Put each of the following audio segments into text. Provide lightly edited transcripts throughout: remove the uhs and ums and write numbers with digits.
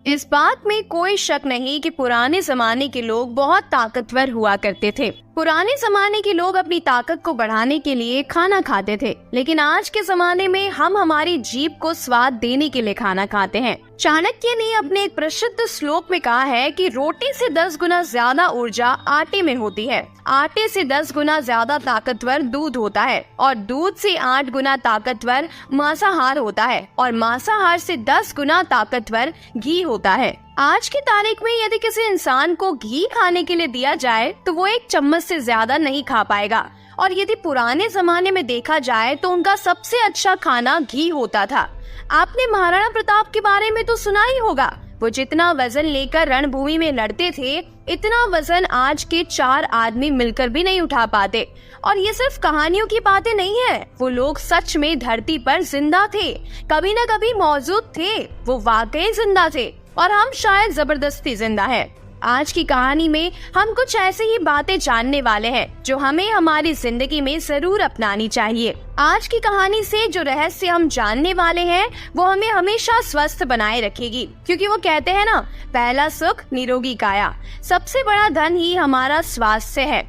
इस बात में कोई शक नहीं कि पुराने जमाने के लोग बहुत ताकतवर हुआ करते थे। पुराने जमाने के लोग अपनी ताकत को बढ़ाने के लिए खाना खाते थे, लेकिन आज के जमाने में हम हमारी जीभ को स्वाद देने के लिए खाना खाते हैं। चाणक्य ने अपने एक प्रसिद्ध श्लोक में कहा है कि रोटी से 10 गुना ज्यादा ऊर्जा आटे में होती है, आटे से 10 गुना ज्यादा ताकतवर दूध होता है और दूध से 8 गुना ताकतवर मांसाहार होता है और मांसाहार से 10 गुना ताकतवर घी होता है। आज की तारीख में यदि किसी इंसान को घी खाने के लिए दिया जाए तो वो 1 चम्मच से ज्यादा नहीं खा पाएगा, और यदि पुराने जमाने में देखा जाए तो उनका सबसे अच्छा खाना घी होता था। आपने महाराणा प्रताप के बारे में तो सुना ही होगा। वो जितना वजन लेकर रणभूमि में लड़ते थे, इतना वजन आज के 4 आदमी मिलकर भी नहीं उठा पाते। और ये सिर्फ कहानियों की बातें नहीं है, वो लोग सच में धरती पर जिंदा थे, कभी न कभी मौजूद थे, वो वाकई जिंदा थे और हम शायद जबरदस्ती जिंदा है। आज की कहानी में हम कुछ ऐसे ही बातें जानने वाले हैं जो हमें हमारी जिंदगी में जरूर अपनानी चाहिए। आज की कहानी से जो रहस्य हम जानने वाले हैं वो हमें हमेशा स्वस्थ बनाए रखेगी, क्योंकि वो कहते हैं ना, पहला सुख निरोगी काया। सबसे बड़ा धन ही हमारा स्वास्थ्य है।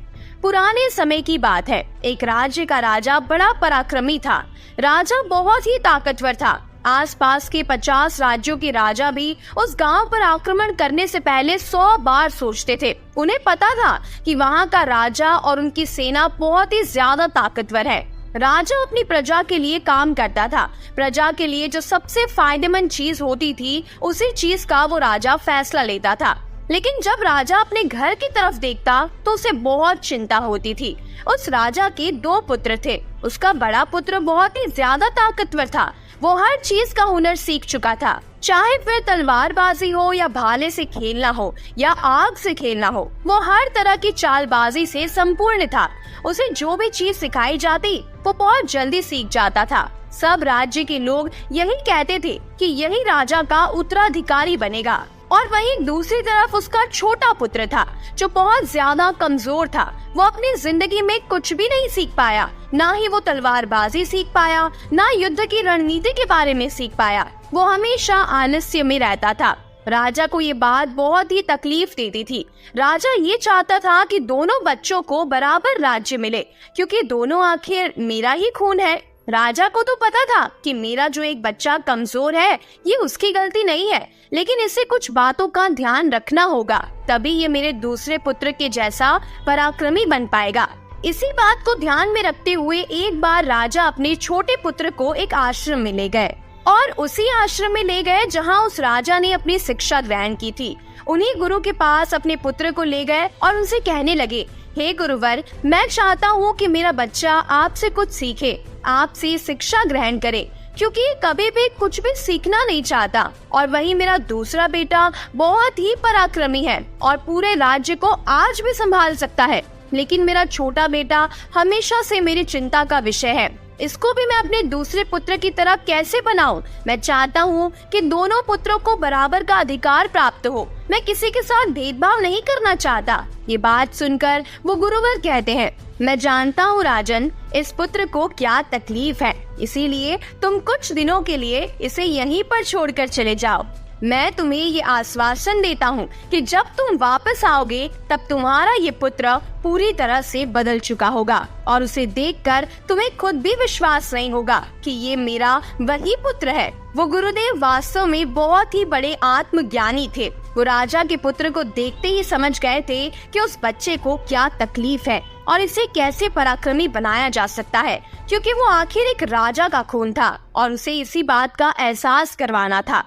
पुराने समय की बात है, एक राज्य का राजा बड़ा पराक्रमी था। राजा बहुत ही ताकतवर था। आसपास के 50 राज्यों के राजा भी उस गांव पर आक्रमण करने से पहले 100 बार सोचते थे। उन्हें पता था कि वहां का राजा और उनकी सेना बहुत ही ज्यादा ताकतवर है। राजा अपनी प्रजा के लिए काम करता था। प्रजा के लिए जो सबसे फायदेमंद चीज होती थी, उसी चीज का वो राजा फैसला लेता था। लेकिन जब राजा अपने घर की तरफ देखता तो उसे बहुत चिंता होती थी। उस राजा के 2 पुत्र थे। उसका बड़ा पुत्र बहुत ही ज्यादा ताकतवर था। वो हर चीज का हुनर सीख चुका था, चाहे फिर तलवारबाजी हो या भाले से खेलना हो या आग से खेलना हो। वो हर तरह की चालबाजी से संपूर्ण था। उसे जो भी चीज सिखाई जाती वो बहुत जल्दी सीख जाता था। सब राज्य के लोग यही कहते थे कि यही राजा का उत्तराधिकारी बनेगा। और वहीं दूसरी तरफ उसका छोटा पुत्र था जो बहुत ज्यादा कमजोर था। वो अपनी जिंदगी में कुछ भी नहीं सीख पाया, ना ही वो तलवारबाजी सीख पाया, ना युद्ध की रणनीति के बारे में सीख पाया। वो हमेशा आलस्य में रहता था। राजा को ये बात बहुत ही तकलीफ देती थी। राजा ये चाहता था कि दोनों बच्चों को बराबर राज्य मिले, क्योंकि दोनों आखिर मेरा ही खून है। राजा को तो पता था कि मेरा जो एक बच्चा कमजोर है ये उसकी गलती नहीं है, लेकिन इसे कुछ बातों का ध्यान रखना होगा, तभी ये मेरे दूसरे पुत्र के जैसा पराक्रमी बन पाएगा। इसी बात को ध्यान में रखते हुए एक बार राजा अपने छोटे पुत्र को एक आश्रम में ले गए और उसी आश्रम में ले गए जहाँ उस राजा ने अपनी शिक्षा ग्रहण की थी। उन्हीं गुरु के पास अपने पुत्र को ले गए और उनसे कहने लगे, हे गुरुवर, मैं चाहता हूँ कि मेरा बच्चा आपसे कुछ सीखे, आपसे शिक्षा ग्रहण करे, क्योंकि ये कभी भी कुछ भी सीखना नहीं चाहता। और वही मेरा दूसरा बेटा बहुत ही पराक्रमी है और पूरे राज्य को आज भी संभाल सकता है, लेकिन मेरा छोटा बेटा हमेशा से मेरी चिंता का विषय है। इसको भी मैं अपने दूसरे पुत्र की तरह कैसे बनाऊं? मैं चाहता हूँ कि दोनों पुत्रों को बराबर का अधिकार प्राप्त हो। मैं किसी के साथ भेदभाव नहीं करना चाहता। ये बात सुनकर वो गुरुवर कहते हैं, मैं जानता हूँ राजन, इस पुत्र को क्या तकलीफ है, इसीलिए तुम कुछ दिनों के लिए इसे यहीं पर छोड़कर चले जाओ। मैं तुम्हें ये आश्वासन देता हूँ कि जब तुम वापस आओगे तब तुम्हारा ये पुत्र पूरी तरह से बदल चुका होगा और उसे देखकर तुम्हें खुद भी विश्वास नहीं होगा कि ये मेरा वही पुत्र है। वो गुरुदेव वास्तव में बहुत ही बड़े आत्मज्ञानी थे। वो राजा के पुत्र को देखते ही समझ गए थे कि उस बच्चे को क्या तकलीफ है और इसे कैसे पराक्रमी बनाया जा सकता है, क्योंकि वो आखिर एक राजा का खून था और उसे इसी बात का एहसास करवाना था।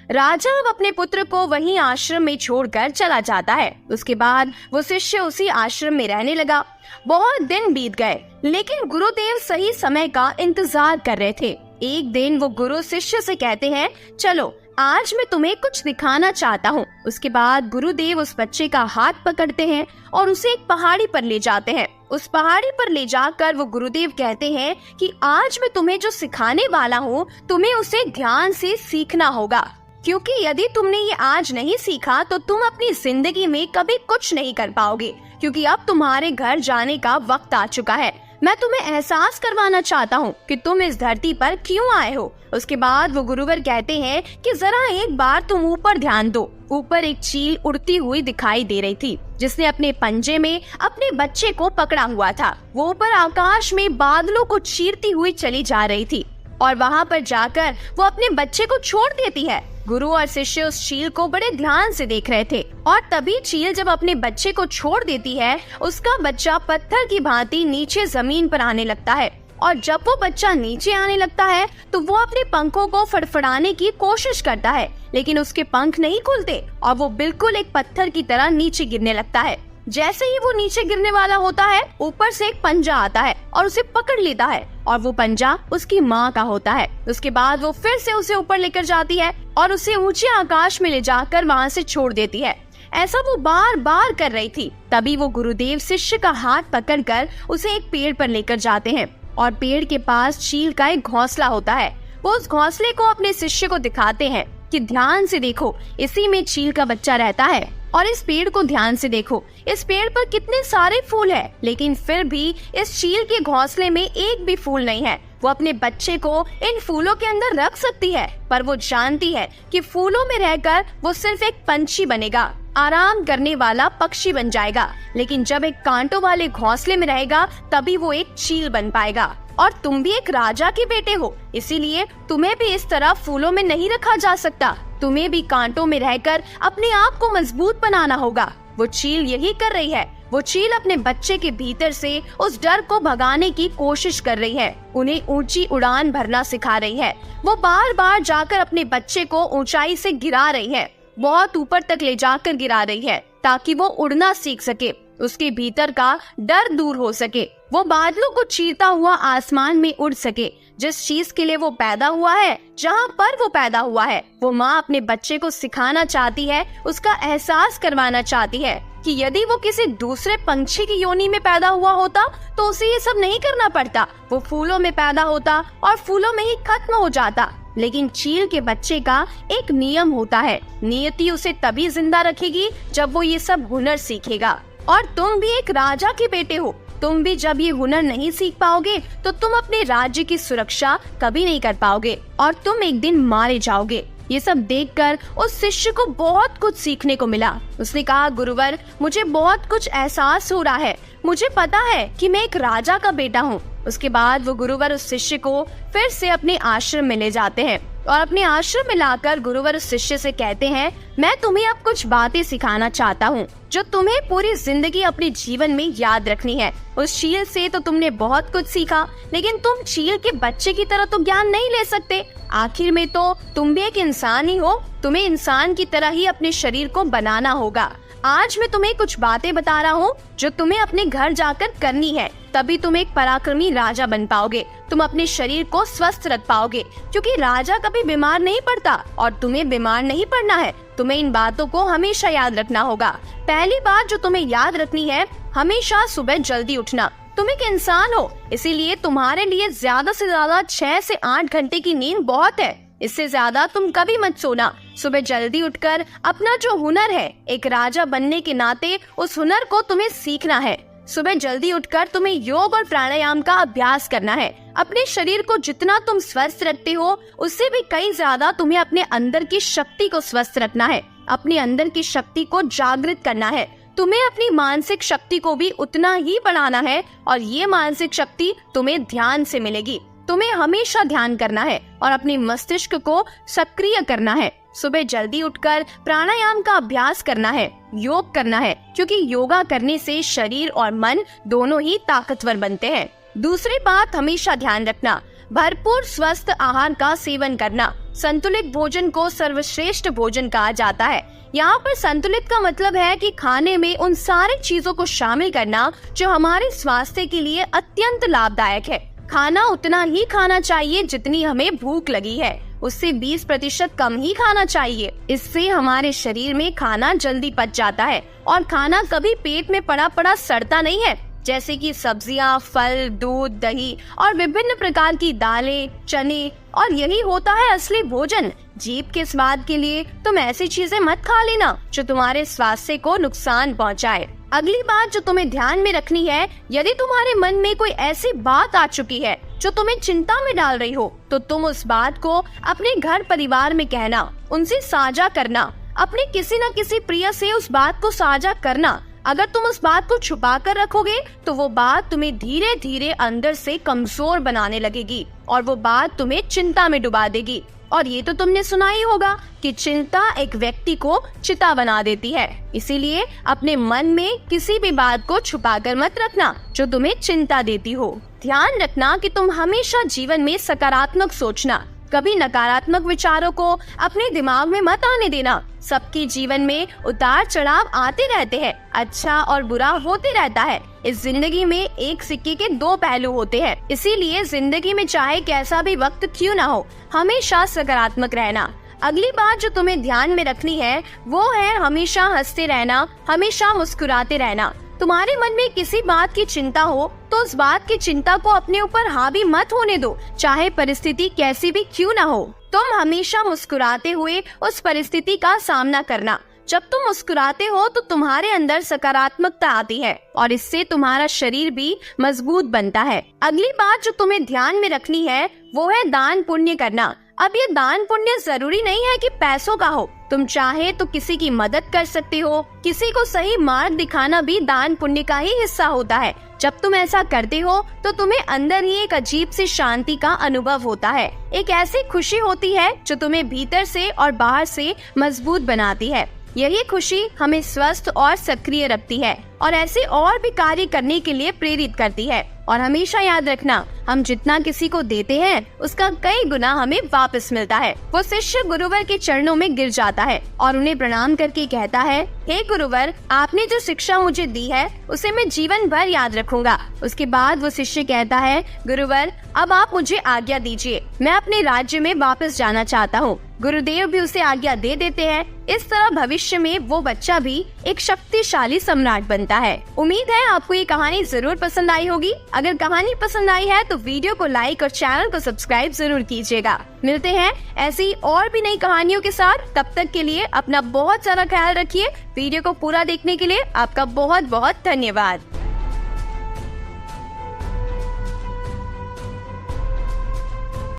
राजा अब अपने पुत्र को वहीं आश्रम में छोड़कर चला जाता है। उसके बाद वो शिष्य उसी आश्रम में रहने लगा। बहुत दिन बीत गए, लेकिन गुरुदेव सही समय का इंतजार कर रहे थे। एक दिन वो गुरु शिष्य से कहते हैं, चलो आज मैं तुम्हें कुछ दिखाना चाहता हूँ। उसके बाद गुरुदेव उस बच्चे का हाथ पकड़ते हैं और उसे एक पहाड़ी पर ले जाते हैं। उस पहाड़ी पर ले जाकर वो गुरुदेव कहते हैं कि आज मैं तुम्हें जो सिखाने वाला हूँ, तुम्हें उसे ध्यान से सीखना होगा, क्योंकि यदि तुमने ये आज नहीं सीखा तो तुम अपनी जिंदगी में कभी कुछ नहीं कर पाओगे, क्योंकि अब तुम्हारे घर जाने का वक्त आ चुका है। मैं तुम्हें एहसास करवाना चाहता हूँ कि तुम इस धरती पर क्यों आए हो। उसके बाद वो गुरुवर कहते हैं कि जरा एक बार तुम ऊपर ध्यान दो। ऊपर एक चील उड़ती हुई दिखाई दे रही थी, जिसने अपने पंजे में अपने बच्चे को पकड़ा हुआ था। वो ऊपर आकाश में बादलों को चीरती हुई चली जा रही थी और वहाँ पर जाकर वो अपने बच्चे को छोड़ देती है। गुरु और शिष्य उस चील को बड़े ध्यान से देख रहे थे और तभी चील जब अपने बच्चे को छोड़ देती है, उसका बच्चा पत्थर की भांति नीचे जमीन पर आने लगता है। और जब वो बच्चा नीचे आने लगता है तो वो अपने पंखों को फड़फड़ाने की कोशिश करता है, लेकिन उसके पंख नहीं खुलते और वो बिल्कुल एक पत्थर की तरह नीचे गिरने लगता है। जैसे ही वो नीचे गिरने वाला होता है, ऊपर से एक पंजा आता है और उसे पकड़ लेता है और वो पंजा उसकी माँ का होता है। उसके बाद वो फिर से उसे ऊपर लेकर जाती है और उसे ऊंचे आकाश में ले जाकर वहाँ से छोड़ देती है। ऐसा वो बार बार कर रही थी। तभी वो गुरुदेव शिष्य का हाथ पकड़कर उसे एक पेड़ पर लेकर जाते हैं और पेड़ के पास चील का एक घोंसला होता है। वो उस घोंसले को अपने शिष्य को दिखाते हैं कि ध्यान से देखो, इसी में चील का बच्चा रहता है। और इस पेड़ को ध्यान से देखो, इस पेड़ पर कितने सारे फूल हैं, लेकिन फिर भी इस चील के घोंसले में एक भी फूल नहीं है। वो अपने बच्चे को इन फूलों के अंदर रख सकती है, पर वो जानती है कि फूलों में रहकर वो सिर्फ एक पंछी बनेगा, आराम करने वाला पक्षी बन जाएगा। लेकिन जब एक कांटों वाले घोंसले में रहेगा तभी वो एक चील बन पाएगा। और तुम भी एक राजा के बेटे हो, इसीलिए तुम्हें भी इस तरह फूलों में नहीं रखा जा सकता। तुम्हें भी कांटों में रहकर अपने आप को मजबूत बनाना होगा। वो चील यही कर रही है। वो चील अपने बच्चे के भीतर से उस डर को भगाने की कोशिश कर रही है, उन्हें ऊंची उड़ान भरना सिखा रही है। वो बार बार जाकर अपने बच्चे को ऊंचाई से गिरा रही है, बहुत ऊपर तक ले जाकर गिरा रही है, ताकि वो उड़ना सीख सके, उसके भीतर का डर दूर हो सके, वो बादलों को चीरता हुआ आसमान में उड़ सके। जिस चीज के लिए वो पैदा हुआ है, जहाँ पर वो पैदा हुआ है, वो माँ अपने बच्चे को सिखाना चाहती है, उसका एहसास करवाना चाहती है कि यदि वो किसी दूसरे पंछी की योनि में पैदा हुआ होता तो उसे ये सब नहीं करना पड़ता। वो फूलों में पैदा होता और फूलों में ही खत्म हो जाता। लेकिन चील के बच्चे का एक नियम होता है, नियति उसे तभी जिंदा रखेगी जब वो ये सब हुनर सीखेगा। और तुम भी एक राजा के बेटे हो। तुम भी जब ये हुनर नहीं सीख पाओगे तो तुम अपने राज्य की सुरक्षा कभी नहीं कर पाओगे और तुम एक दिन मारे जाओगे। ये सब देखकर उस शिष्य को बहुत कुछ सीखने को मिला। उसने कहा, गुरुवर, मुझे बहुत कुछ एहसास हो रहा है। मुझे पता है कि मैं एक राजा का बेटा हूँ। उसके बाद वो गुरुवर उस शिष्य को फिर से अपने आश्रम में ले जाते हैं और अपने आश्रम में लाकर गुरुवर उस शिष्य से कहते हैं, मैं तुम्हें अब कुछ बातें सिखाना चाहता हूँ जो तुम्हें पूरी जिंदगी अपने जीवन में याद रखनी है। उस चील से तो तुमने बहुत कुछ सीखा, लेकिन तुम चील के बच्चे की तरह तो ज्ञान नहीं ले सकते। आखिर में तो तुम भी एक इंसान ही हो। तुम्हें इंसान की तरह ही अपने शरीर को बनाना होगा। आज मैं तुम्हें कुछ बातें बता रहा हूँ जो तुम्हें अपने घर जाकर करनी है, तभी तुम एक पराक्रमी राजा बन पाओगे। तुम अपने शरीर को स्वस्थ रख पाओगे, क्योंकि राजा कभी बीमार नहीं पड़ता और तुम्हें बीमार नहीं पड़ना है। तुम्हें इन बातों को हमेशा याद रखना होगा। पहली बात जो तुम्हें याद रखनी है, हमेशा सुबह जल्दी उठना। तुम एक इंसान हो, इसीलिए तुम्हारे लिए ज्यादा से ज्यादा 6 से 8 घंटे की नींद बहुत है। इससे ज्यादा तुम कभी मत सोना। सुबह जल्दी उठकर अपना जो हुनर है, एक राजा बनने के नाते उस हुनर को तुम्हें सीखना है। सुबह जल्दी उठकर तुम्हें योग और प्राणायाम का अभ्यास करना है। अपने शरीर को जितना तुम स्वस्थ रखते हो, उससे भी कई ज्यादा तुम्हें अपने अंदर की शक्ति को स्वस्थ रखना है। अपने अंदर की शक्ति को जागृत करना है। तुम्हें अपनी मानसिक शक्ति को भी उतना ही बढ़ाना है और ये मानसिक शक्ति तुम्हें ध्यान से मिलेगी। तुम्हें हमेशा ध्यान करना है और अपने मस्तिष्क को सक्रिय करना है। सुबह जल्दी उठकर प्राणायाम का अभ्यास करना है, योग करना है, क्योंकि योगा करने से शरीर और मन दोनों ही ताकतवर बनते हैं। दूसरी बात हमेशा ध्यान रखना, भरपूर स्वस्थ आहार का सेवन करना। संतुलित भोजन को सर्वश्रेष्ठ भोजन कहा जाता है। यहाँ पर संतुलित का मतलब है कि खाने में उन सारी चीजों को शामिल करना जो हमारे स्वास्थ्य के लिए अत्यंत लाभदायक है। खाना उतना ही खाना चाहिए जितनी हमें भूख लगी है, उससे 20% कम ही खाना चाहिए। इससे हमारे शरीर में खाना जल्दी पच जाता है और खाना कभी पेट में पड़ा पड़ा सड़ता नहीं है, जैसे कि सब्जियां, फल, दूध, दही और विभिन्न प्रकार की दालें, चने। और यही होता है असली भोजन। जीभ के स्वाद के लिए तुम ऐसी चीजें मत खा लेना जो तुम्हारे स्वास्थ्य को नुकसान पहुंचाए। अगली बात जो तुम्हें ध्यान में रखनी है, यदि तुम्हारे मन में कोई ऐसी बात आ चुकी है जो तुम्हें चिंता में डाल रही हो, तो तुम उस बात को अपने घर परिवार में कहना, उनसे साझा करना, अपने किसी न किसी प्रिय से उस बात को साझा करना। अगर तुम उस बात को छुपा कर रखोगे तो वो बात तुम्हें धीरे धीरे अंदर से कमजोर बनाने लगेगी और वो बात तुम्हें चिंता में डुबा देगी। और ये तो तुमने सुना ही होगा कि चिंता एक व्यक्ति को चिता बना देती है। इसीलिए अपने मन में किसी भी बात को छुपाकर मत रखना जो तुम्हें चिंता देती हो। ध्यान रखना कि तुम हमेशा जीवन में सकारात्मक सोचना, कभी नकारात्मक विचारों को अपने दिमाग में मत आने देना। सबके जीवन में उतार चढ़ाव आते रहते हैं, अच्छा और बुरा होते रहता है। इस जिंदगी में एक सिक्के के दो पहलू होते हैं, इसीलिए जिंदगी में चाहे कैसा भी वक्त क्यों ना हो, हमेशा सकारात्मक रहना। अगली बात जो तुम्हें ध्यान में रखनी है वो है हमेशा हंसते रहना, हमेशा मुस्कुराते रहना। तुम्हारे मन में किसी बात की चिंता हो तो उस बात की चिंता को अपने ऊपर हावी मत होने दो, चाहे परिस्थिति कैसी भी क्यों ना हो। तुम हमेशा मुस्कुराते हुए उस परिस्थिति का सामना करना। जब तुम मुस्कुराते हो तो तुम्हारे अंदर सकारात्मकता आती है और इससे तुम्हारा शरीर भी मजबूत बनता है। अगली बात जो तुम्हें ध्यान में रखनी है वो है दान पुण्य करना। अब ये दान पुण्य जरूरी नहीं है कि पैसों का हो, तुम चाहे तो किसी की मदद कर सकते हो। किसी को सही मार्ग दिखाना भी दान पुण्य का ही हिस्सा होता है। जब तुम ऐसा करते हो तो तुम्हें अंदर ही एक अजीब सी शांति का अनुभव होता है। एक ऐसी खुशी होती है जो तुम्हें भीतर से और बाहर से मजबूत बनाती है। यही खुशी हमें स्वस्थ और सक्रिय रखती है और ऐसे और भी कार्य करने के लिए प्रेरित करती है। और हमेशा याद रखना, हम जितना किसी को देते हैं उसका कई गुना हमें वापस मिलता है। वो शिष्य गुरुवर के चरणों में गिर जाता है और उन्हें प्रणाम करके कहता है, हे गुरुवर, आपने जो शिक्षा मुझे दी है उसे मैं जीवन भर याद रखूंगा। उसके बाद वो शिष्य कहता है, गुरुवर, अब आप मुझे आज्ञा दीजिए, मैं अपने राज्य में वापस जाना चाहता हूँ। गुरुदेव भी उसे आज्ञा दे देते हैं। इस तरह भविष्य में वो बच्चा भी एक शक्तिशाली सम्राट बनता है। उम्मीद है आपको ये कहानी जरूर पसंद आई होगी। अगर कहानी पसंद आई है तो वीडियो को लाइक और चैनल को सब्सक्राइब जरूर कीजिएगा। मिलते हैं ऐसी और भी नई कहानियों के साथ। तब तक के लिए अपना बहुत सारा ख्याल रखिए। वीडियो को पूरा देखने के लिए आपका बहुत बहुत धन्यवाद।